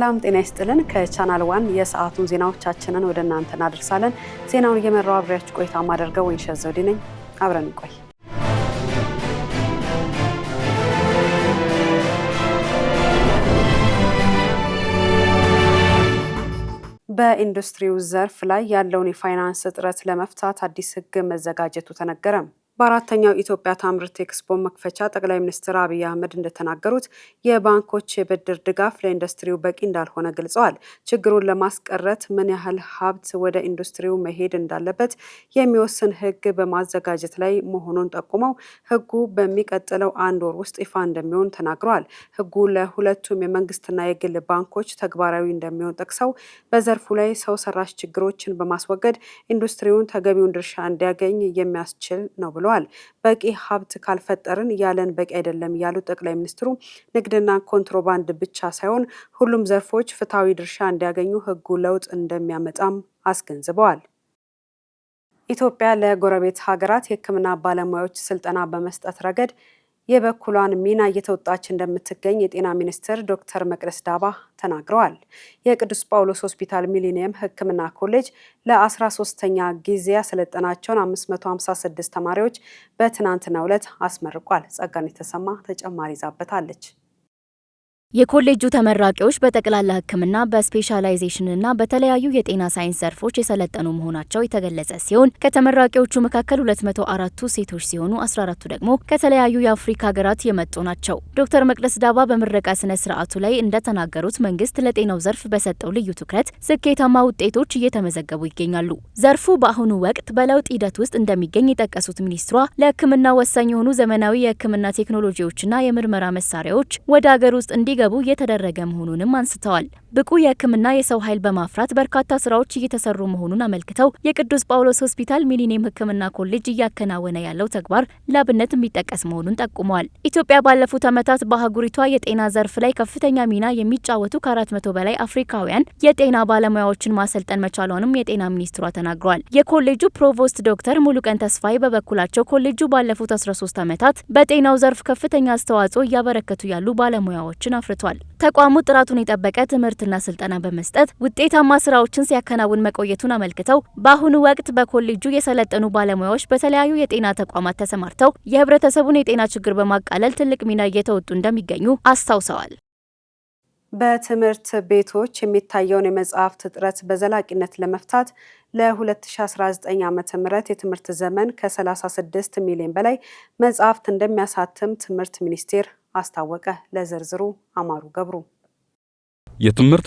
ሰላም ጤና ይስጥልን። ከቻናል 1 የሰዓቱን ዜናዎቻችንን ወደ እናንተ እናደርሳለን። ዜናውን እየመራው አብሬያችሁ ቆይታ ማደርገው ወይንሸት ዘውዴ ነኝ። አብረን እንቆይ። በኢንዱስትሪው ዘርፍ ላይ ያለውን የፋይናንስ እጥረት ለመፍታት አዲስ ሕግ መዘጋጀቱ ተነገረ። በአራተኛው ኢትዮጵያ ታምርት ኤክስፖ መክፈቻ ጠቅላይ ሚኒስትር አብይ አህመድ እንደተናገሩት የባንኮች የብድር ድጋፍ ለኢንዱስትሪው በቂ እንዳልሆነ ገልጸዋል። ችግሩን ለማስቀረት ምን ያህል ሀብት ወደ ኢንዱስትሪው መሄድ እንዳለበት የሚወስን ሕግ በማዘጋጀት ላይ መሆኑን ጠቁመው ሕጉ በሚቀጥለው 1 ወር ውስጥ ይፋ እንደሚሆን ተናግረዋል። ሕጉ ለሁለቱም የመንግስትና የግል ባንኮች ተግባራዊ እንደሚሆን ጠቅሰው በዘርፉ ላይ ሰው ሰራሽ ችግሮችን በማስወገድ ኢንዱስትሪውን ተገቢውን ድርሻ እንዲያገኝ የሚያስችል ነው ብለዋል። በቂ ሀብት ካልፈጠርን ያለን በቂ አይደለም ያሉት ጠቅላይ ሚኒስትሩ ንግድና ኮንትሮባንድ ብቻ ሳይሆን ሁሉም ዘርፎች ፍትሐዊ ድርሻ እንዲያገኙ ሕጉ ለውጥ እንደሚያመጣም አስገንዝበዋል። ኢትዮጵያ ለጎረቤት ሀገራት የሕክምና ባለሙያዎች ስልጠና በመስጠት ረገድ የበኩሏን ሚና እየተወጣች እንደምትገኝ የጤና ሚኒስትር ዶክተር መቅደስ ዳባ ተናግረዋል። የቅዱስ ጳውሎስ ሆስፒታል ሚሊኒየም ሕክምና ኮሌጅ ለ13ኛ ጊዜ ያሰለጠናቸውን 556 ተማሪዎች በትናንትናው ዕለት አስመርቋል። ጸጋን የተሰማ ተጨማሪ ይዛበታለች። የኮሌጁ ተመራቂዎች በጠቅላላ ሕክምና በስፔሻላይዜሽን እና በተለያዩ የጤና ሳይንስ ዘርፎች የሰለጠኑ መሆናቸው የተገለጸ ሲሆን ከተመራቂዎቹ መካከል 204ቱ ሴቶች ሲሆኑ 14ቱ ደግሞ ከተለያዩ የአፍሪካ ሀገራት የመጡ ናቸው። ዶክተር መቅደስ ዳባ በምረቃ ስነ ስርዓቱ ላይ እንደተናገሩት መንግስት ለጤናው ዘርፍ በሰጠው ልዩ ትኩረት ስኬታማ ውጤቶች እየተመዘገቡ ይገኛሉ። ዘርፉ በአሁኑ ወቅት በለውጥ ሂደት ውስጥ እንደሚገኝ የጠቀሱት ሚኒስትሯ ለሕክምና ወሳኝ የሆኑ ዘመናዊ የሕክምና ቴክኖሎጂዎችና የምርመራ መሳሪያዎች ወደ ሀገር ውስጥ ገቡ እየተደረገ መሆኑንም አንስተዋል። ብቁ የሕክምና የሰው ኃይል በማፍራት በርካታ ስራዎች እየተሰሩ መሆኑን አመልክተው የቅዱስ ጳውሎስ ሆስፒታል ሚሊኒየም ሕክምና ኮሌጅ እያከናወነ ያለው ተግባር ለአብነት የሚጠቀስ መሆኑን ጠቁመዋል። ኢትዮጵያ ባለፉት ዓመታት በአህጉሪቷ የጤና ዘርፍ ላይ ከፍተኛ ሚና የሚጫወቱ ከ400 በላይ አፍሪካውያን የጤና ባለሙያዎችን ማሰልጠን መቻሏንም የጤና ሚኒስትሯ ተናግረዋል። የኮሌጁ ፕሮቮስት ዶክተር ሙሉቀን ተስፋዬ በበኩላቸው ኮሌጁ ባለፉት 13 ዓመታት በጤናው ዘርፍ ከፍተኛ አስተዋጽኦ እያበረከቱ ያሉ ባለሙያዎችን አፍርቷል። ተቋሙ ጥራቱን የጠበቀ ትምህርትና ስልጠና በመስጠት ውጤታማ ስራዎችን ሲያከናውን መቆየቱን አመልክተው በአሁኑ ወቅት በኮሌጁ የሰለጠኑ ባለሙያዎች በተለያዩ የጤና ተቋማት ተሰማርተው የህብረተሰቡን የጤና ችግር በማቃለል ትልቅ ሚና እየተወጡ እንደሚገኙ አስታውሰዋል። በትምህርት ቤቶች የሚታየውን የመጽሐፍት እጥረት በዘላቂነት ለመፍታት ለ2019 ዓ.ም የትምህርት ዘመን ከ36 ሚሊዮን በላይ መጽሐፍት እንደሚያሳትም ትምህርት ሚኒስቴር አስታወቀ። ለዝርዝሩ አማሩ ገብሩ። የትምህርት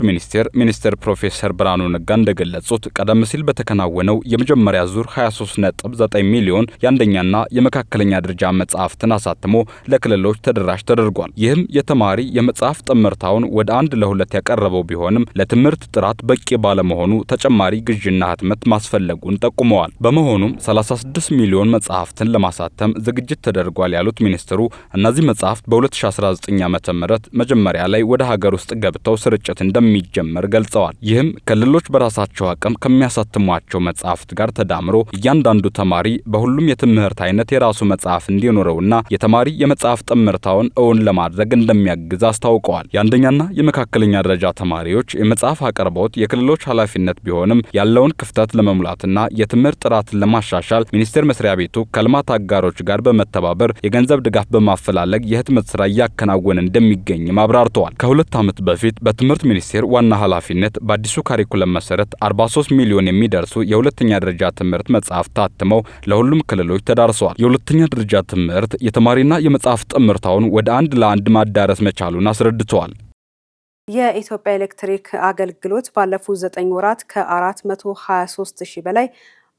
ሚኒስቴር ፕሮፌሰር ብርሃኑ ነጋ እንደገለጹት ቀደም ሲል በተከናወነው የመጀመሪያ ዙር 23.9 ሚሊዮን የአንደኛና የመካከለኛ ደረጃ መጽሐፍትን አሳትሞ ለክልሎች ተደራሽ ተደርጓል። ይህም የተማሪ የመጽሐፍ ጥምርታውን ወደ 1 ለ2 ያቀረበው ቢሆንም ለትምህርት ጥራት በቂ ባለመሆኑ ተጨማሪ ግዥና ህትመት ማስፈለጉን ጠቁመዋል። በመሆኑም 36 ሚሊዮን መጽሐፍትን ለማሳተም ዝግጅት ተደርጓል ያሉት ሚኒስትሩ እነዚህ መጽሐፍት በ2019 ዓ.ም መጀመሪያ ላይ ወደ ሀገር ውስጥ ገብተው ስርጭት እንደሚጀመር ገልጸዋል። ይህም ክልሎች በራሳቸው አቅም ከሚያሳትሟቸው መጽሐፍት ጋር ተዳምሮ እያንዳንዱ ተማሪ በሁሉም የትምህርት አይነት የራሱ መጽሐፍ እንዲኖረውና የተማሪ የመጽሐፍ ጥምርታውን እውን ለማድረግ እንደሚያግዝ አስታውቀዋል። የአንደኛና የመካከለኛ ደረጃ ተማሪዎች የመጽሐፍ አቅርቦት የክልሎች ኃላፊነት ቢሆንም ያለውን ክፍተት ለመሙላትና የትምህርት ጥራትን ለማሻሻል ሚኒስቴር መስሪያ ቤቱ ከልማት አጋሮች ጋር በመተባበር የገንዘብ ድጋፍ በማፈላለግ የህትመት ስራ እያከናወነ እንደሚገኝም አብራርተዋል። ከ2 ዓመት በፊት በትምህርት ሚኒስቴር ዋና ኃላፊነት በአዲሱ ካሪኩለም መሰረት 43 ሚሊዮን የሚደርሱ የሁለተኛ ደረጃ ትምህርት መጽሐፍት ታትመው ለሁሉም ክልሎች ተዳርሰዋል። የሁለተኛ ደረጃ ትምህርት የተማሪና የመጽሐፍ ጥምርታውን ወደ 1 ለ1 ማዳረስ መቻሉን አስረድተዋል። የኢትዮጵያ ኤሌክትሪክ አገልግሎት ባለፉት 9 ወራት ከ423 ሺህ በላይ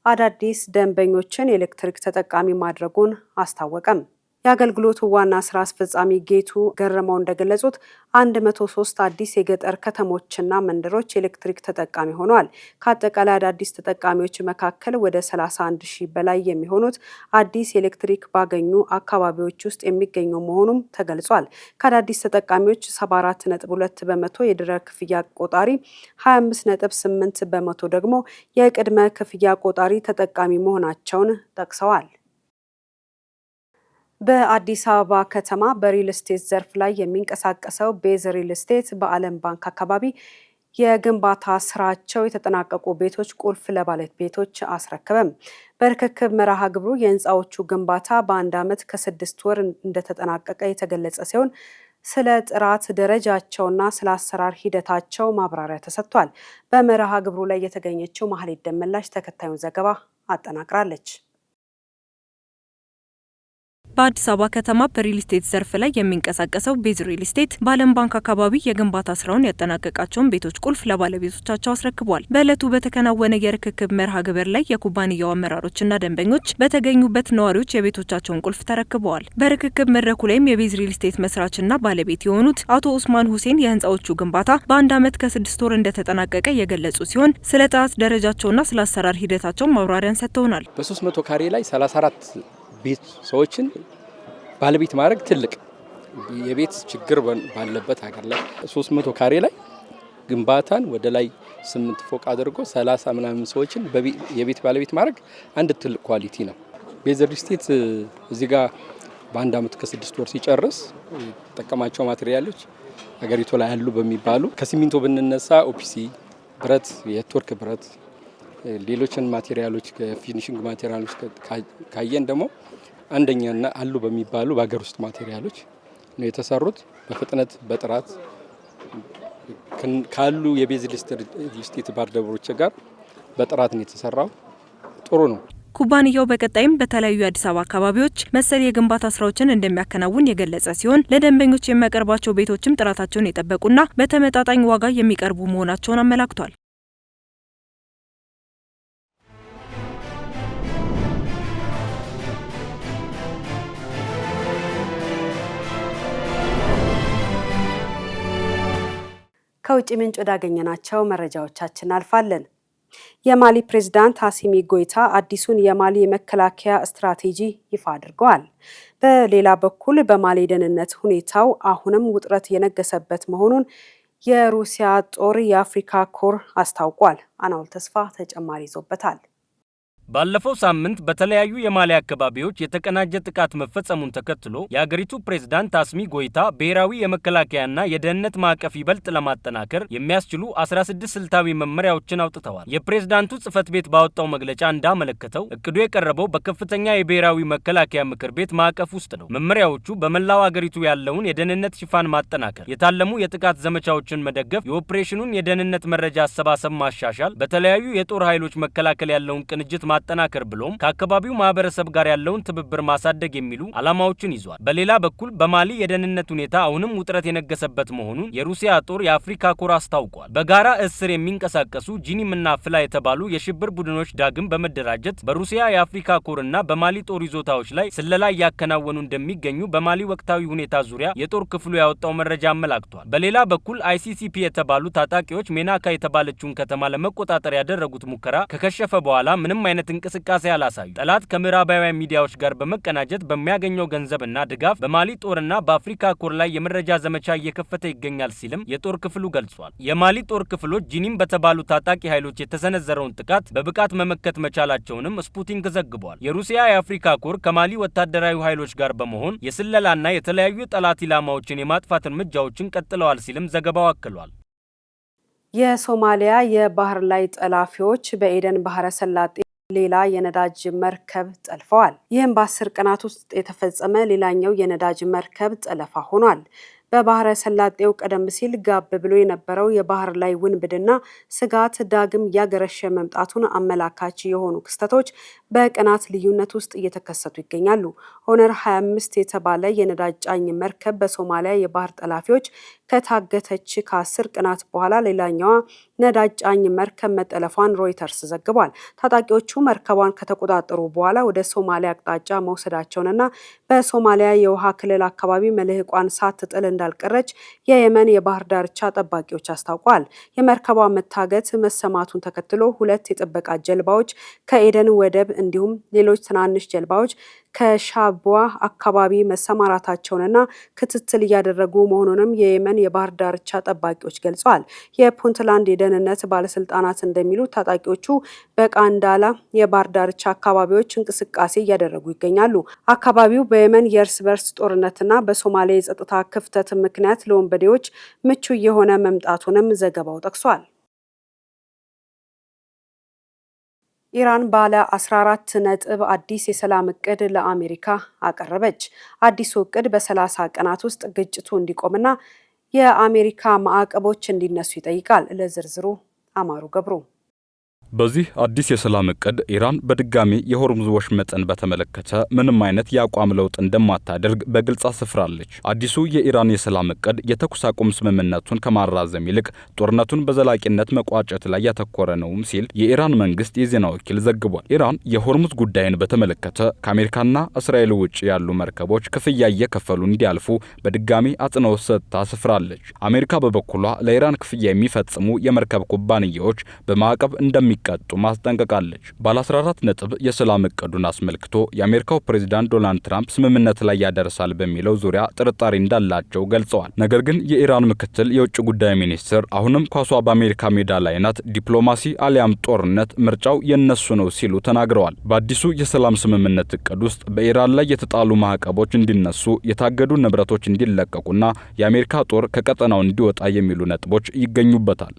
አዳዲስ ደንበኞችን የኤሌክትሪክ ተጠቃሚ ማድረጉን አስታወቀም። የአገልግሎቱ ዋና ስራ አስፈጻሚ ጌቱ ገረመው እንደገለጹት 103 አዲስ የገጠር ከተሞችና መንደሮች ኤሌክትሪክ ተጠቃሚ ሆነዋል። ከአጠቃላይ አዳዲስ ተጠቃሚዎች መካከል ወደ 31 ሺህ በላይ የሚሆኑት አዲስ ኤሌክትሪክ ባገኙ አካባቢዎች ውስጥ የሚገኙ መሆኑም ተገልጿል። ከአዳዲስ ተጠቃሚዎች 74.2 በመቶ የድህረ ክፍያ ቆጣሪ፣ 25.8 በመቶ ደግሞ የቅድመ ክፍያ ቆጣሪ ተጠቃሚ መሆናቸውን ጠቅሰዋል። በአዲስ አበባ ከተማ በሪል ስቴት ዘርፍ ላይ የሚንቀሳቀሰው ቤዝ ሪል ስቴት በዓለም ባንክ አካባቢ የግንባታ ስራቸው የተጠናቀቁ ቤቶች ቁልፍ ለባለቤቶች አስረከበም። በርክክብ መርሃ ግብሩ የህንፃዎቹ ግንባታ በ1 ዓመት ከ6 ወር እንደተጠናቀቀ የተገለጸ ሲሆን ስለ ጥራት ደረጃቸውና ስለ አሰራር ሂደታቸው ማብራሪያ ተሰጥቷል። በመርሃ ግብሩ ላይ የተገኘችው ማህሌት ደመላሽ ተከታዩን ዘገባ አጠናቅራለች። በአዲስ አበባ ከተማ በሪል ስቴት ዘርፍ ላይ የሚንቀሳቀሰው ቤዝ ሪል ስቴት በዓለም ባንክ አካባቢ የግንባታ ስራውን ያጠናቀቃቸውን ቤቶች ቁልፍ ለባለቤቶቻቸው አስረክቧል። በዕለቱ በተከናወነ የርክክብ መርሃ ግብር ላይ የኩባንያው አመራሮችና ደንበኞች በተገኙበት ነዋሪዎች የቤቶቻቸውን ቁልፍ ተረክበዋል። በርክክብ መድረኩ ላይም የቤዝ ሪል ስቴት መስራችና ባለቤት የሆኑት አቶ ኡስማን ሁሴን የህንፃዎቹ ግንባታ በ1 ዓመት ከ6 ወር እንደተጠናቀቀ የገለጹ ሲሆን ስለ ጥራት ደረጃቸውና ስለ አሰራር ሂደታቸው ማብራሪያን ሰጥተውናል። በ300 ካሬ ላይ 34 ቤት ሰዎችን ባለቤት ማድረግ ትልቅ የቤት ችግር ባለበት ሀገር ላይ 300 ካሬ ላይ ግንባታን ወደ ላይ 8 ፎቅ አድርጎ 30 ምናምን ሰዎችን የቤት ባለቤት ማድረግ አንድ ትልቅ ኳሊቲ ነው። ቤዝ ሪል ስቴት እዚህ ጋር በ1 ዓመት ከ6 ወር ሲጨርስ የተጠቀማቸው ማቴሪያሎች ሀገሪቱ ላይ ያሉ በሚባሉ ከሲሚንቶ ብንነሳ ኦፒሲ ብረት፣ የቱርክ ብረት፣ ሌሎችን ማቴሪያሎች ከፊኒሺንግ ማቴሪያሎች ካየን ደግሞ አንደኛና አሉ በሚባሉ በሀገር ውስጥ ማቴሪያሎች ነው የተሰሩት። በፍጥነት በጥራት ካሉ የቤዝ ሪል ስቴት ባለደረቦች ጋር በጥራት ነው የተሰራው። ጥሩ ነው። ኩባንያው በቀጣይም በተለያዩ የአዲስ አበባ አካባቢዎች መሰል የግንባታ ስራዎችን እንደሚያከናውን የገለጸ ሲሆን ለደንበኞች የሚያቀርባቸው ቤቶችም ጥራታቸውን የጠበቁና በተመጣጣኝ ዋጋ የሚቀርቡ መሆናቸውን አመላክቷል። ከውጭ ምንጭ ወዳገኘናቸው መረጃዎቻችን አልፋለን። የማሊ ፕሬዝዳንት አሲሚ ጎይታ አዲሱን የማሊ የመከላከያ ስትራቴጂ ይፋ አድርገዋል። በሌላ በኩል በማሊ ደህንነት ሁኔታው አሁንም ውጥረት የነገሰበት መሆኑን የሩሲያ ጦር የአፍሪካ ኮር አስታውቋል። አናውል ተስፋ ተጨማሪ ይዞበታል። ባለፈው ሳምንት በተለያዩ የማሊ አካባቢዎች የተቀናጀ ጥቃት መፈጸሙን ተከትሎ የአገሪቱ ፕሬዝዳንት አስሚ ጎይታ ብሔራዊ የመከላከያና የደህንነት ማዕቀፍ ይበልጥ ለማጠናከር የሚያስችሉ 16 ስልታዊ መመሪያዎችን አውጥተዋል። የፕሬዝዳንቱ ጽህፈት ቤት ባወጣው መግለጫ እንዳመለከተው እቅዱ የቀረበው በከፍተኛ የብሔራዊ መከላከያ ምክር ቤት ማዕቀፍ ውስጥ ነው። መመሪያዎቹ በመላው አገሪቱ ያለውን የደህንነት ሽፋን ማጠናከር፣ የታለሙ የጥቃት ዘመቻዎችን መደገፍ፣ የኦፕሬሽኑን የደህንነት መረጃ አሰባሰብ ማሻሻል፣ በተለያዩ የጦር ኃይሎች መከላከል ያለውን ቅንጅት ማጠናከር ብሎም ከአካባቢው ማህበረሰብ ጋር ያለውን ትብብር ማሳደግ የሚሉ ዓላማዎችን ይዟል። በሌላ በኩል በማሊ የደህንነት ሁኔታ አሁንም ውጥረት የነገሰበት መሆኑን የሩሲያ ጦር የአፍሪካ ኮር አስታውቋል። በጋራ እስር የሚንቀሳቀሱ ጂኒምና ፍላ የተባሉ የሽብር ቡድኖች ዳግም በመደራጀት በሩሲያ የአፍሪካ ኮርና በማሊ ጦር ይዞታዎች ላይ ስለላ እያከናወኑ እንደሚገኙ በማሊ ወቅታዊ ሁኔታ ዙሪያ የጦር ክፍሉ ያወጣው መረጃ አመላክቷል። በሌላ በኩል አይሲሲፒ የተባሉ ታጣቂዎች ሜናካ የተባለችውን ከተማ ለመቆጣጠር ያደረጉት ሙከራ ከከሸፈ በኋላ ምንም አይነት እንቅስቃሴ አላሳዩ። ጠላት ከምዕራባውያን ሚዲያዎች ጋር በመቀናጀት በሚያገኘው ገንዘብና ድጋፍ በማሊ ጦርና በአፍሪካ ኮር ላይ የመረጃ ዘመቻ እየከፈተ ይገኛል ሲልም የጦር ክፍሉ ገልጿል። የማሊ ጦር ክፍሎች ጂኒም በተባሉ ታጣቂ ኃይሎች የተሰነዘረውን ጥቃት በብቃት መመከት መቻላቸውንም ስፑቲንግ ዘግቧል። የሩሲያ የአፍሪካ ኮር ከማሊ ወታደራዊ ኃይሎች ጋር በመሆን የስለላና የተለያዩ ጠላት ኢላማዎችን የማጥፋት እርምጃዎችን ቀጥለዋል ሲልም ዘገባው አክሏል። የሶማሊያ የባህር ላይ ጠላፊዎች በኤደን ባህረ ሰላጤ ሌላ የነዳጅ መርከብ ጠልፈዋል። ይህም በ10 ቀናት ውስጥ የተፈጸመ ሌላኛው የነዳጅ መርከብ ጠለፋ ሆኗል። በባህረ ሰላጤው ቀደም ሲል ጋብ ብሎ የነበረው የባህር ላይ ውንብድና ስጋት ዳግም ያገረሸ መምጣቱን አመላካች የሆኑ ክስተቶች በቀናት ልዩነት ውስጥ እየተከሰቱ ይገኛሉ። ሆነር 25 የተባለ የነዳጅ ጫኝ መርከብ በሶማሊያ የባህር ጠላፊዎች ከታገተች ከ10 ቀናት በኋላ ሌላኛዋ ነዳጅ ጫኝ መርከብ መጠለፏን ሮይተርስ ዘግቧል። ታጣቂዎቹ መርከቧን ከተቆጣጠሩ በኋላ ወደ ሶማሊያ አቅጣጫ መውሰዳቸውንና በሶማሊያ የውሃ ክልል አካባቢ መልህቋን ሳትጥል እንዳልቀረች የየመን የባህር ዳርቻ ጠባቂዎች አስታውቀዋል። የመርከቧ መታገት መሰማቱን ተከትሎ 2 የጥበቃ ጀልባዎች ከኤደን ወደብ እንዲሁም ሌሎች ትናንሽ ጀልባዎች ከሻቧ አካባቢ መሰማራታቸውንና ክትትል እያደረጉ መሆኑንም የየመን የባህር ዳርቻ ጠባቂዎች ገልጸዋል። የፑንትላንድ የደህንነት ባለስልጣናት እንደሚሉት ታጣቂዎቹ በቃንዳላ የባህር ዳርቻ አካባቢዎች እንቅስቃሴ እያደረጉ ይገኛሉ። አካባቢው በየመን የእርስ በርስ ጦርነትና በሶማሊያ የጸጥታ ክፍተት ምክንያት ለወንበዴዎች ምቹ የሆነ መምጣቱንም ዘገባው ጠቅሷል። ኢራን ባለ 14 ነጥብ አዲስ የሰላም እቅድ ለአሜሪካ አቀረበች። አዲሱ እቅድ በ30 ቀናት ውስጥ ግጭቱ እንዲቆምና የአሜሪካ ማዕቀቦች እንዲነሱ ይጠይቃል። ለዝርዝሩ አማሩ ገብሩ። በዚህ አዲስ የሰላም እቅድ ኢራን በድጋሚ የሆርሙዝ ወሽመጥን በተመለከተ ምንም አይነት የአቋም ለውጥ እንደማታደርግ በግልጽ አስፍራለች። አዲሱ የኢራን የሰላም እቅድ የተኩስ አቁም ስምምነቱን ከማራዘም ይልቅ ጦርነቱን በዘላቂነት መቋጨት ላይ ያተኮረ ነውም ሲል የኢራን መንግስት የዜና ወኪል ዘግቧል። ኢራን የሆርሙዝ ጉዳይን በተመለከተ ከአሜሪካና እስራኤል ውጭ ያሉ መርከቦች ክፍያ እየከፈሉ እንዲያልፉ በድጋሚ አጽንኦት ሰጥታ አስፍራለች። አሜሪካ በበኩሏ ለኢራን ክፍያ የሚፈጽሙ የመርከብ ኩባንያዎች በማዕቀብ እንደሚቀጡ ማስጠንቀቃለች። ባለ 14 ነጥብ የሰላም እቅዱን አስመልክቶ የአሜሪካው ፕሬዝዳንት ዶናልድ ትራምፕ ስምምነት ላይ ያደርሳል በሚለው ዙሪያ ጥርጣሬ እንዳላቸው ገልጸዋል። ነገር ግን የኢራን ምክትል የውጭ ጉዳይ ሚኒስትር አሁንም ኳሷ በአሜሪካ ሜዳ ላይ ናት፣ ዲፕሎማሲ አሊያም ጦርነት ምርጫው የነሱ ነው ሲሉ ተናግረዋል። በአዲሱ የሰላም ስምምነት እቅድ ውስጥ በኢራን ላይ የተጣሉ ማዕቀቦች እንዲነሱ፣ የታገዱ ንብረቶች እንዲለቀቁና የአሜሪካ ጦር ከቀጠናው እንዲወጣ የሚሉ ነጥቦች ይገኙበታል።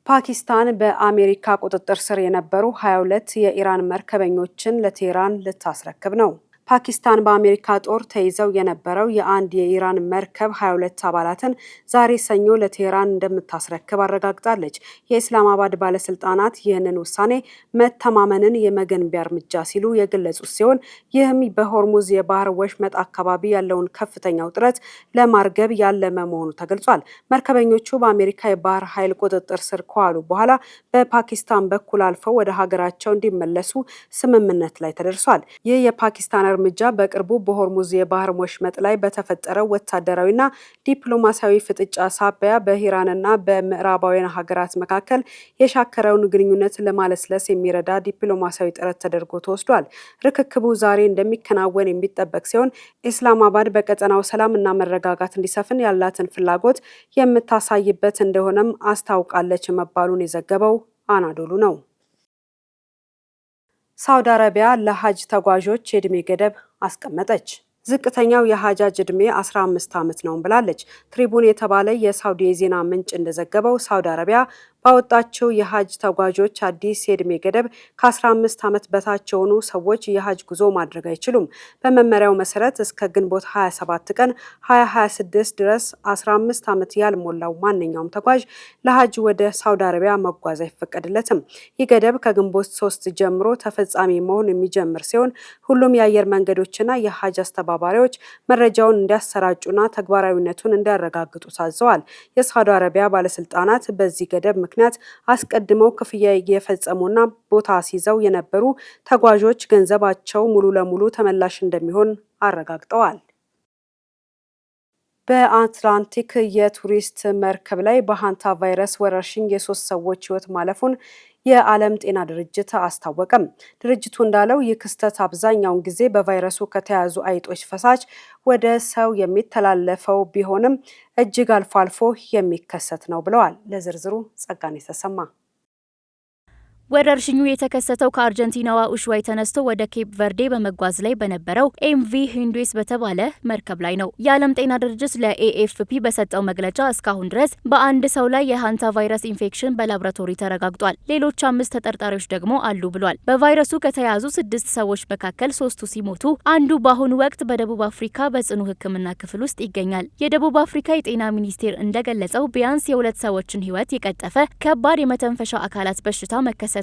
ፓኪስታን በአሜሪካ ቁጥጥር ስር የነበሩ 22 የኢራን መርከበኞችን ለቴህራን ልታስረክብ ነው። ፓኪስታን በአሜሪካ ጦር ተይዘው የነበረው የአንድ የኢራን መርከብ 22 አባላትን ዛሬ ሰኞ ለቴህራን እንደምታስረክብ አረጋግጣለች። የኢስላማባድ ባለስልጣናት ይህንን ውሳኔ መተማመንን የመገንቢያ እርምጃ ሲሉ የገለጹት ሲሆን ይህም በሆርሙዝ የባህር ወሽመጥ አካባቢ ያለውን ከፍተኛ ውጥረት ለማርገብ ያለመ መሆኑ ተገልጿል። መርከበኞቹ በአሜሪካ የባህር ኃይል ቁጥጥር ስር ከዋሉ በኋላ በፓኪስታን በኩል አልፈው ወደ ሀገራቸው እንዲመለሱ ስምምነት ላይ ተደርሷል። ይህ የፓኪስታን እርምጃ በቅርቡ በሆርሙዝ የባህር ወሽመጥ ላይ በተፈጠረው ወታደራዊና ዲፕሎማሲያዊ ፍጥጫ ሳቢያ በኢራንና በምዕራባውያን ሀገራት መካከል የሻከረውን ግንኙነት ለማለስለስ የሚረዳ ዲፕሎማሲያዊ ጥረት ተደርጎ ተወስዷል። ርክክቡ ዛሬ እንደሚከናወን የሚጠበቅ ሲሆን ኢስላማባድ በቀጠናው ሰላምና መረጋጋት እንዲሰፍን ያላትን ፍላጎት የምታሳይበት እንደሆነም አስታውቃለች መባሉን የዘገበው አናዶሉ ነው። ሳውዲ አረቢያ ለሀጅ ተጓዦች የዕድሜ ገደብ አስቀመጠች። ዝቅተኛው የሀጃጅ ዕድሜ 15 ዓመት ነው ብላለች። ትሪቡን የተባለ የሳውዲ የዜና ምንጭ እንደዘገበው ሳውዲ አረቢያ ባወጣቸው የሀጅ ተጓዦች አዲስ የዕድሜ ገደብ ከ15 ዓመት በታች የሆኑ ሰዎች የሀጅ ጉዞ ማድረግ አይችሉም። በመመሪያው መሰረት እስከ ግንቦት 27 ቀን 2026 ድረስ 15 ዓመት ያልሞላው ማንኛውም ተጓዥ ለሀጅ ወደ ሳውዲ አረቢያ መጓዝ አይፈቀድለትም። ይህ ገደብ ከግንቦት 3 ጀምሮ ተፈጻሚ መሆን የሚጀምር ሲሆን ሁሉም የአየር መንገዶችና የሀጅ አስተባባሪዎች መረጃውን እንዲያሰራጩና ተግባራዊነቱን እንዲያረጋግጡ ታዘዋል። የሳውዲ አረቢያ ባለስልጣናት በዚህ ገደብ ምክንያት አስቀድመው ክፍያ እየፈጸሙና ቦታ አስይዘው የነበሩ ተጓዦች ገንዘባቸው ሙሉ ለሙሉ ተመላሽ እንደሚሆን አረጋግጠዋል። በአትላንቲክ የቱሪስት መርከብ ላይ በሃንታ ቫይረስ ወረርሽኝ የ3 ሰዎች ሕይወት ማለፉን የዓለም ጤና ድርጅት አስታወቀም። ድርጅቱ እንዳለው ይህ ክስተት አብዛኛውን ጊዜ በቫይረሱ ከተያዙ አይጦች ፈሳሽ ወደ ሰው የሚተላለፈው ቢሆንም እጅግ አልፎ አልፎ የሚከሰት ነው ብለዋል። ለዝርዝሩ ጸጋን የተሰማ። ወረርሽኙ የተከሰተው ከአርጀንቲናዋ ኡሽዋይ ተነስቶ ወደ ኬፕ ቨርዴ በመጓዝ ላይ በነበረው ኤምቪ ሂንዱስ በተባለ መርከብ ላይ ነው። የዓለም ጤና ድርጅት ለኤኤፍፒ በሰጠው መግለጫ እስካሁን ድረስ በአንድ ሰው ላይ የሃንታ ቫይረስ ኢንፌክሽን በላብራቶሪ ተረጋግጧል። ሌሎች 5 ተጠርጣሪዎች ደግሞ አሉ ብሏል። በቫይረሱ ከተያዙ 6 ሰዎች መካከል 3ቱ ሲሞቱ፣ አንዱ በአሁኑ ወቅት በደቡብ አፍሪካ በጽኑ ሕክምና ክፍል ውስጥ ይገኛል። የደቡብ አፍሪካ የጤና ሚኒስቴር እንደገለጸው ቢያንስ የ2 ሰዎችን ሕይወት የቀጠፈ ከባድ የመተንፈሻ አካላት በሽታ መከሰቱንና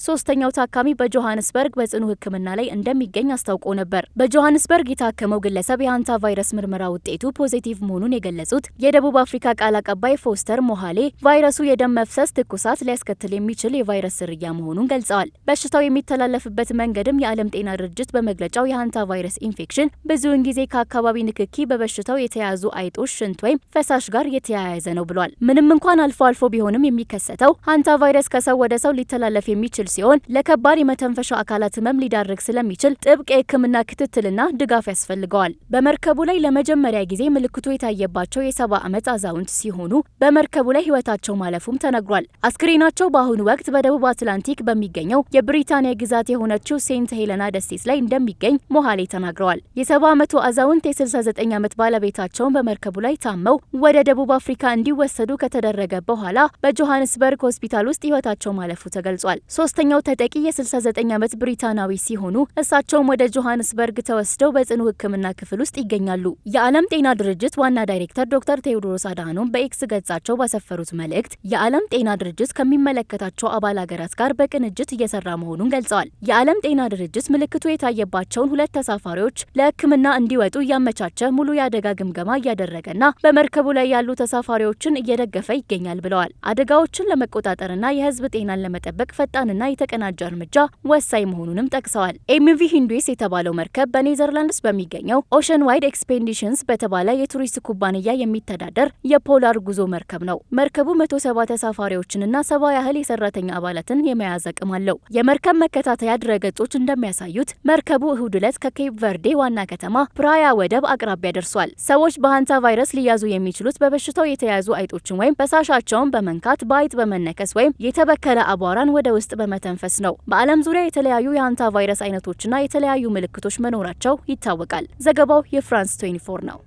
ሶስተኛው ታካሚ በጆሃንስበርግ በጽኑ ሕክምና ላይ እንደሚገኝ አስታውቆ ነበር። በጆሃንስበርግ የታከመው ግለሰብ የሃንታ ቫይረስ ምርመራ ውጤቱ ፖዚቲቭ መሆኑን የገለጹት የደቡብ አፍሪካ ቃል አቀባይ ፎስተር ሞሃሌ ቫይረሱ የደም መፍሰስ፣ ትኩሳት ሊያስከትል የሚችል የቫይረስ ዝርያ መሆኑን ገልጸዋል። በሽታው የሚተላለፍበት መንገድም የዓለም ጤና ድርጅት በመግለጫው የሃንታ ቫይረስ ኢንፌክሽን ብዙውን ጊዜ ከአካባቢ ንክኪ በበሽታው የተያዙ አይጦች ሽንት ወይም ፈሳሽ ጋር የተያያዘ ነው ብሏል። ምንም እንኳን አልፎ አልፎ ቢሆንም የሚከሰተው ሃንታ ቫይረስ ከሰው ወደ ሰው ሊተላለፍ ሊያስተላልፍ የሚችል ሲሆን ለከባድ የመተንፈሻ አካላት ህመም ሊዳርግ ስለሚችል ጥብቅ የሕክምና ክትትልና ድጋፍ ያስፈልገዋል። በመርከቡ ላይ ለመጀመሪያ ጊዜ ምልክቱ የታየባቸው የ70 ዓመት አዛውንት ሲሆኑ በመርከቡ ላይ ህይወታቸው ማለፉም ተነግሯል። አስክሬናቸው በአሁኑ ወቅት በደቡብ አትላንቲክ በሚገኘው የብሪታንያ ግዛት የሆነችው ሴንት ሄለና ደሴት ላይ እንደሚገኝ ሞሃሌ ተናግረዋል። የ70 ዓመቱ አዛውንት የ69 ዓመት ባለቤታቸውን በመርከቡ ላይ ታመው ወደ ደቡብ አፍሪካ እንዲወሰዱ ከተደረገ በኋላ በጆሃንስበርግ ሆስፒታል ውስጥ ህይወታቸው ማለፉ ተገልጿል። ሶስተኛው ተጠቂ የ69 ዓመት ብሪታናዊ ሲሆኑ እሳቸውም ወደ ጆሃንስበርግ ተወስደው በጽኑ ሕክምና ክፍል ውስጥ ይገኛሉ። የዓለም ጤና ድርጅት ዋና ዳይሬክተር ዶክተር ቴዎድሮስ አድሃኖም በኤክስ ገጻቸው ባሰፈሩት መልእክት የዓለም ጤና ድርጅት ከሚመለከታቸው አባል ሀገራት ጋር በቅንጅት እየሰራ መሆኑን ገልጸዋል። የዓለም ጤና ድርጅት ምልክቱ የታየባቸውን 2 ተሳፋሪዎች ለሕክምና እንዲወጡ እያመቻቸ ሙሉ የአደጋ ግምገማ እያደረገና በመርከቡ ላይ ያሉ ተሳፋሪዎችን እየደገፈ ይገኛል ብለዋል። አደጋዎችን ለመቆጣጠርና የህዝብ ጤናን ለመጠበቅ ፈጣንና የተቀናጀ እርምጃ ወሳኝ መሆኑንም ጠቅሰዋል። ኤምቪ ሂንዱስ የተባለው መርከብ በኔዘርላንድስ በሚገኘው ኦሽን ዋይድ ኤክስፔዲሽንስ በተባለ የቱሪስት ኩባንያ የሚተዳደር የፖላር ጉዞ መርከብ ነው። መርከቡ 170 ተሳፋሪዎችንና 70 ያህል የሰራተኛ አባላትን የመያዝ አቅም አለው። የመርከብ መከታተያ ድረገጾች እንደሚያሳዩት መርከቡ እሁድ ዕለት ከኬፕ ቨርዴ ዋና ከተማ ፕራያ ወደብ አቅራቢያ ደርሷል። ሰዎች በሃንታ ቫይረስ ሊያዙ የሚችሉት በበሽታው የተያዙ አይጦችን ወይም ፈሳሻቸውን በመንካት በአይጥ በመነከስ ወይም የተበከለ አቧራን ወደ ውስጥ በመተንፈስ ነው። በዓለም ዙሪያ የተለያዩ የሃንታ ቫይረስ አይነቶችና የተለያዩ ምልክቶች መኖራቸው ይታወቃል። ዘገባው የፍራንስ 24 ነው።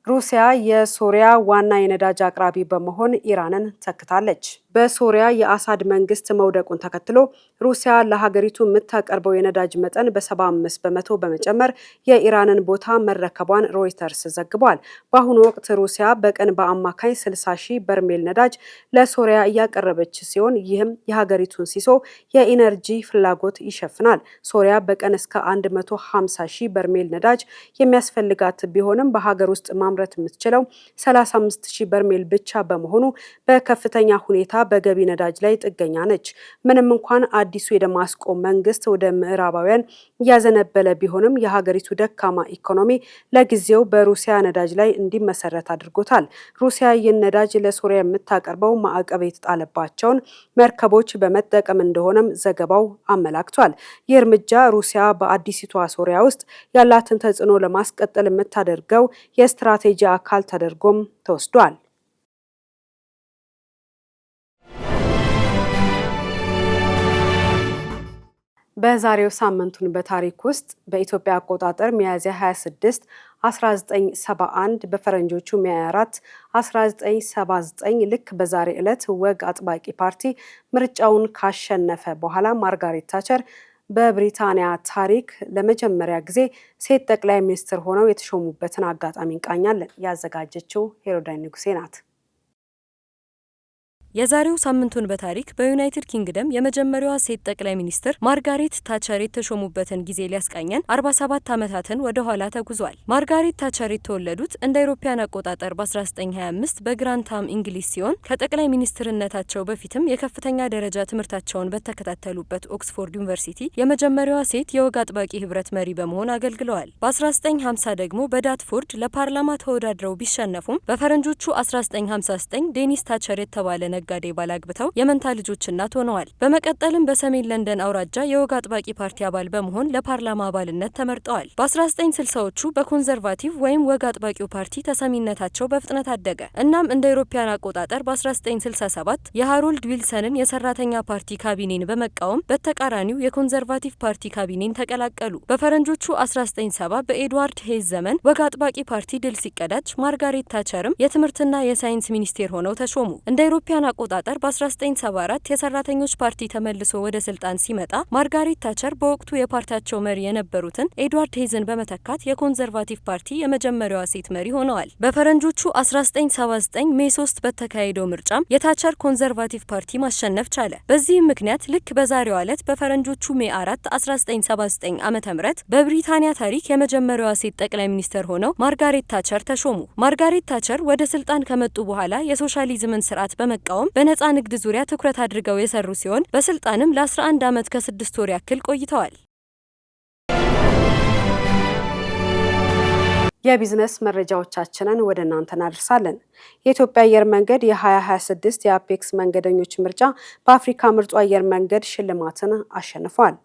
ሩሲያ የሶሪያ ዋና የነዳጅ አቅራቢ በመሆን ኢራንን ተክታለች። በሶሪያ የአሳድ መንግስት መውደቁን ተከትሎ ሩሲያ ለሀገሪቱ የምታቀርበው የነዳጅ መጠን በ75 በመቶ በመጨመር የኢራንን ቦታ መረከቧን ሮይተርስ ዘግቧል። በአሁኑ ወቅት ሩሲያ በቀን በአማካይ 60 ሺህ በርሜል ነዳጅ ለሶሪያ እያቀረበች ሲሆን ይህም የሀገሪቱን ሲሶ የኢነርጂ ፍላጎት ይሸፍናል። ሶሪያ በቀን እስከ 150 ሺህ በርሜል ነዳጅ የሚያስፈልጋት ቢሆንም በሀገር ውስጥ ማምረት የምትችለው 35 ሺህ በርሜል ብቻ በመሆኑ በከፍተኛ ሁኔታ በገቢ ነዳጅ ላይ ጥገኛ ነች። ምንም እንኳን አዲሱ የደማስቆ መንግስት ወደ ምዕራባውያን እያዘነበለ ቢሆንም የሀገሪቱ ደካማ ኢኮኖሚ ለጊዜው በሩሲያ ነዳጅ ላይ እንዲመሰረት አድርጎታል። ሩሲያ ይህን ነዳጅ ለሶሪያ የምታቀርበው ማዕቀብ የተጣለባቸውን መርከቦች በመጠቀም እንደሆነም ዘገባው አመላክቷል። ይህ እርምጃ ሩሲያ በአዲሲቷ ሶሪያ ውስጥ ያላትን ተጽዕኖ ለማስቀጠል የምታደርገው የስትራቴጂ አካል ተደርጎም ተወስዷል። በዛሬው ሳምንቱን በታሪክ ውስጥ በኢትዮጵያ አቆጣጠር ሚያዝያ 26 1971 በፈረንጆቹ ሚያዝያ 4 1979 ልክ በዛሬ ዕለት ወግ አጥባቂ ፓርቲ ምርጫውን ካሸነፈ በኋላ ማርጋሬት ታቸር በብሪታንያ ታሪክ ለመጀመሪያ ጊዜ ሴት ጠቅላይ ሚኒስትር ሆነው የተሾሙበትን አጋጣሚ እንቃኛለን። ያዘጋጀችው ሄሮዳይ ንጉሴ ናት። የዛሬው ሳምንቱን በታሪክ በዩናይትድ ኪንግደም የመጀመሪያዋ ሴት ጠቅላይ ሚኒስትር ማርጋሬት ታቸር የተሾሙበትን ጊዜ ሊያስቃኘን 47 ዓመታትን ወደ ኋላ ተጉዟል። ማርጋሬት ታቸር የተወለዱት እንደ አውሮፓውያን አቆጣጠር በ1925 በግራንታም እንግሊዝ ሲሆን ከጠቅላይ ሚኒስትርነታቸው በፊትም የከፍተኛ ደረጃ ትምህርታቸውን በተከታተሉበት ኦክስፎርድ ዩኒቨርሲቲ የመጀመሪያዋ ሴት የወግ አጥባቂ ህብረት መሪ በመሆን አገልግለዋል። በ1950 ደግሞ በዳትፎርድ ለፓርላማ ተወዳድረው ቢሸነፉም በፈረንጆቹ 1959 ዴኒስ ታቸር የተባለ ነጋዴ ባላግብተው የመንታ ልጆች እናት ሆነዋል። በመቀጠልም በሰሜን ለንደን አውራጃ የወግ አጥባቂ ፓርቲ አባል በመሆን ለፓርላማ አባልነት ተመርጠዋል። በ1960ዎቹ በኮንዘርቫቲቭ ወይም ወግ አጥባቂው ፓርቲ ተሰሚነታቸው በፍጥነት አደገ። እናም እንደ አውሮፓውያን አቆጣጠር በ1967 የሃሮልድ ዊልሰንን የሰራተኛ ፓርቲ ካቢኔን በመቃወም በተቃራኒው የኮንዘርቫቲቭ ፓርቲ ካቢኔን ተቀላቀሉ። በፈረንጆቹ 1970 በኤድዋርድ ሄዝ ዘመን ወግ አጥባቂ ፓርቲ ድል ሲቀዳጅ ማርጋሬት ታቸርም የትምህርትና የሳይንስ ሚኒስቴር ሆነው ተሾሙ። እንደ አውሮፓውያን አቆጣጠር በ1974 የሰራተኞች ፓርቲ ተመልሶ ወደ ስልጣን ሲመጣ ማርጋሬት ታቸር በወቅቱ የፓርቲያቸው መሪ የነበሩትን ኤድዋርድ ሄዝን በመተካት የኮንዘርቫቲቭ ፓርቲ የመጀመሪያዋ ሴት መሪ ሆነዋል። በፈረንጆቹ 1979 ሜይ 3 በተካሄደው ምርጫም የታቸር ኮንዘርቫቲቭ ፓርቲ ማሸነፍ ቻለ። በዚህም ምክንያት ልክ በዛሬው ዕለት በፈረንጆቹ ሜይ 4 1979 ዓ.ም በብሪታንያ ታሪክ የመጀመሪያዋ ሴት ጠቅላይ ሚኒስትር ሆነው ማርጋሬት ታቸር ተሾሙ። ማርጋሬት ታቸር ወደ ስልጣን ከመጡ በኋላ የሶሻሊዝምን ስርዓት በመቃወም በነጻ ንግድ ዙሪያ ትኩረት አድርገው የሰሩ ሲሆን በስልጣንም ለ11 ዓመት ከ6 ወር ያክል ቆይተዋል። የቢዝነስ መረጃዎቻችንን ወደ እናንተ እናደርሳለን። የኢትዮጵያ አየር መንገድ የ2026 የአፔክስ መንገደኞች ምርጫ በአፍሪካ ምርጡ አየር መንገድ ሽልማትን አሸንፏል።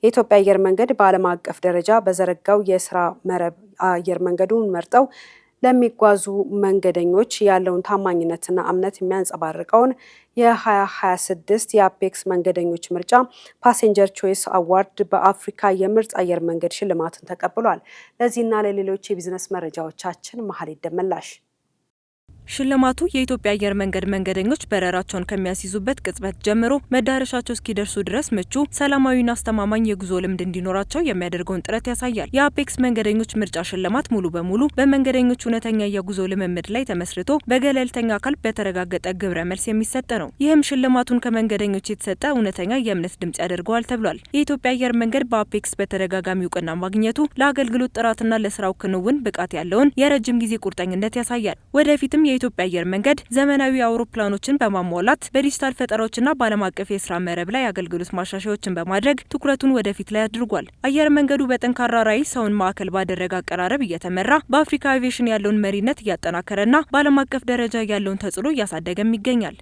የኢትዮጵያ አየር መንገድ በዓለም አቀፍ ደረጃ በዘረጋው የስራ መረብ አየር መንገዱን መርጠው ለሚጓዙ መንገደኞች ያለውን ታማኝነትና እምነት የሚያንጸባርቀውን የ2026 የአፔክስ መንገደኞች ምርጫ ፓሴንጀር ቾይስ አዋርድ በአፍሪካ የምርጥ አየር መንገድ ሽልማትን ተቀብሏል። ለዚህና ለሌሎች የቢዝነስ መረጃዎቻችን መሀሌት ደመላሽ። ሽልማቱ የኢትዮጵያ አየር መንገድ መንገደኞች በረራቸውን ከሚያስይዙበት ቅጽበት ጀምሮ መዳረሻቸው እስኪደርሱ ድረስ ምቹ፣ ሰላማዊና አስተማማኝ የጉዞ ልምድ እንዲኖራቸው የሚያደርገውን ጥረት ያሳያል። የአፔክስ መንገደኞች ምርጫ ሽልማት ሙሉ በሙሉ በመንገደኞች እውነተኛ የጉዞ ልምምድ ላይ ተመስርቶ በገለልተኛ አካል በተረጋገጠ ግብረ መልስ የሚሰጥ ነው። ይህም ሽልማቱን ከመንገደኞች የተሰጠ እውነተኛ የእምነት ድምጽ ያደርገዋል ተብሏል። የኢትዮጵያ አየር መንገድ በአፔክስ በተደጋጋሚ እውቅና ማግኘቱ ለአገልግሎት ጥራትና ለስራው ክንውን ብቃት ያለውን የረጅም ጊዜ ቁርጠኝነት ያሳያል። ወደፊትም የኢትዮጵያ አየር መንገድ ዘመናዊ አውሮፕላኖችን በማሟላት በዲጂታል ፈጠራዎችና በዓለም አቀፍ የስራ መረብ ላይ አገልግሎት ማሻሻያዎችን በማድረግ ትኩረቱን ወደፊት ላይ አድርጓል። አየር መንገዱ በጠንካራ ራዕይ ሰውን ማዕከል ባደረገ አቀራረብ እየተመራ በአፍሪካ አቪዬሽን ያለውን መሪነት እያጠናከረና በዓለም አቀፍ ደረጃ ያለውን ተጽዕኖ እያሳደገም ይገኛል።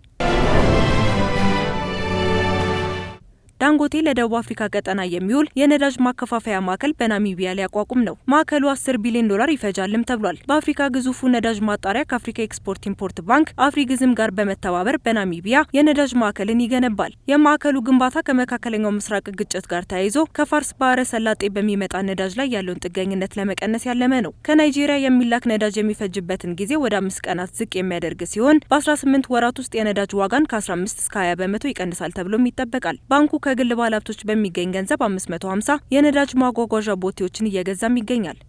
ዳንጎቴ ለደቡብ አፍሪካ ቀጠና የሚውል የነዳጅ ማከፋፈያ ማዕከል በናሚቢያ ሊያቋቁም ነው። ማዕከሉ $10 ቢሊዮን ይፈጃልም ተብሏል። በአፍሪካ ግዙፉ ነዳጅ ማጣሪያ ከአፍሪካ ኤክስፖርት ኢምፖርት ባንክ አፍሪግዝም ጋር በመተባበር በናሚቢያ የነዳጅ ማዕከልን ይገነባል። የማዕከሉ ግንባታ ከመካከለኛው ምስራቅ ግጭት ጋር ተያይዞ ከፋርስ ባህረ ሰላጤ በሚመጣ ነዳጅ ላይ ያለውን ጥገኝነት ለመቀነስ ያለመ ነው። ከናይጄሪያ የሚላክ ነዳጅ የሚፈጅበትን ጊዜ ወደ 5 ቀናት ዝቅ የሚያደርግ ሲሆን በ18 ወራት ውስጥ የነዳጅ ዋጋን ከ15 እስከ 20 በመቶ ይቀንሳል ተብሎም ይጠበቃል። ባንኩ ከግል ባለሀብቶች በሚገኝ ገንዘብ 550 የነዳጅ ማጓጓዣ ቦቴዎችን እየገዛም ይገኛል።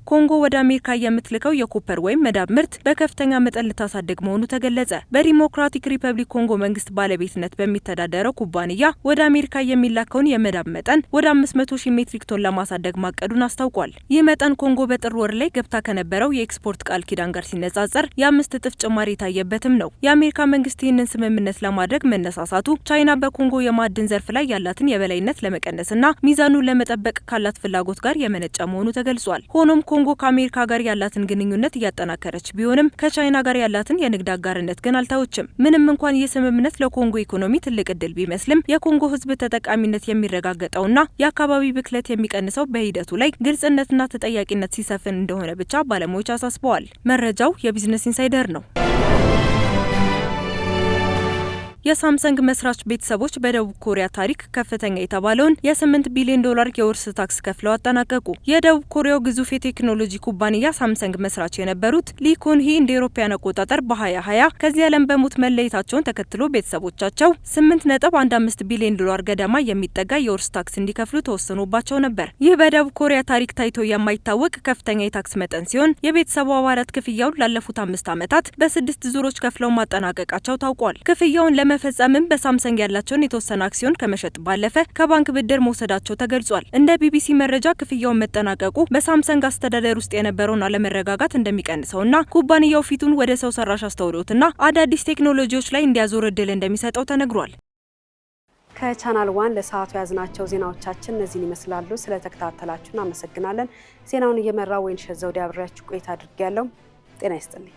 ኮንጎ ወደ አሜሪካ የምትልከው የኮፐር ወይም መዳብ ምርት በከፍተኛ መጠን ልታሳድግ መሆኑ ተገለጸ። በዲሞክራቲክ ሪፐብሊክ ኮንጎ መንግስት ባለቤትነት በሚተዳደረው ኩባንያ ወደ አሜሪካ የሚላከውን የመዳብ መጠን ወደ 500,000 ሜትሪክ ቶን ለማሳደግ ማቀዱን አስታውቋል። ይህ መጠን ኮንጎ በጥር ወር ላይ ገብታ ከነበረው የኤክስፖርት ቃል ኪዳን ጋር ሲነጻጸር የ5 እጥፍ ጭማሪ የታየበትም ነው። የአሜሪካ መንግስት ይህንን ስምምነት ለማድረግ መነሳሳቱ ቻይና በኮንጎ የማዕድን ዘርፍ ላይ ያላትን የበላይነት ለመቀነስና ሚዛኑን ለመጠበቅ ካላት ፍላጎት ጋር የመነጨ መሆኑ ተገልጿል። ሆኖም ኮንጎ ከአሜሪካ ጋር ያላትን ግንኙነት እያጠናከረች ቢሆንም ከቻይና ጋር ያላትን የንግድ አጋርነት ግን አልተወችም። ምንም እንኳን ይህ ስምምነት ለኮንጎ ኢኮኖሚ ትልቅ እድል ቢመስልም የኮንጎ ሕዝብ ተጠቃሚነት የሚረጋገጠውና የአካባቢ ብክለት የሚቀንሰው በሂደቱ ላይ ግልጽነትና ተጠያቂነት ሲሰፍን እንደሆነ ብቻ ባለሙያዎች አሳስበዋል። መረጃው የቢዝነስ ኢንሳይደር ነው። የሳምሰንግ መስራች ቤተሰቦች በደቡብ ኮሪያ ታሪክ ከፍተኛ የተባለውን የ$8 ቢሊዮን የውርስ ታክስ ከፍለው አጠናቀቁ። የደቡብ ኮሪያው ግዙፍ የቴክኖሎጂ ኩባንያ ሳምሰንግ መስራች የነበሩት ሊ ኩን-ሂ እንደ አውሮፓውያን አቆጣጠር በ2020 ከዚህ ዓለም በሞት መለየታቸውን ተከትሎ ቤተሰቦቻቸው $8.15 ቢሊዮን ገደማ የሚጠጋ የውርስ ታክስ እንዲከፍሉ ተወስኖባቸው ነበር። ይህ በደቡብ ኮሪያ ታሪክ ታይቶ የማይታወቅ ከፍተኛ የታክስ መጠን ሲሆን የቤተሰቡ አባላት ክፍያውን ላለፉት 5 ዓመታት በ6 ዙሮች ከፍለው ማጠናቀቃቸው ታውቋል። ክፍያውን መፈጸምም በሳምሰንግ ያላቸውን የተወሰነ አክሲዮን ከመሸጥ ባለፈ ከባንክ ብድር መውሰዳቸው ተገልጿል። እንደ ቢቢሲ መረጃ ክፍያውን መጠናቀቁ በሳምሰንግ አስተዳደር ውስጥ የነበረውን አለመረጋጋት እንደሚቀንሰውና ኩባንያው ፊቱን ወደ ሰው ሰራሽ አስተውሎትና አዳዲስ ቴክኖሎጂዎች ላይ እንዲያዞር እድል እንደሚሰጠው ተነግሯል። ከቻናል ዋን ለሰዓቱ ያዝናቸው ዜናዎቻችን እነዚህን ይመስላሉ። ስለተከታተላችሁን አመሰግናለን። ዜናውን እየመራው ወይንሸት ዘውዴ አብሬያችሁ ቆይታ አድርጌያለሁ። ጤና ይስጥልኝ።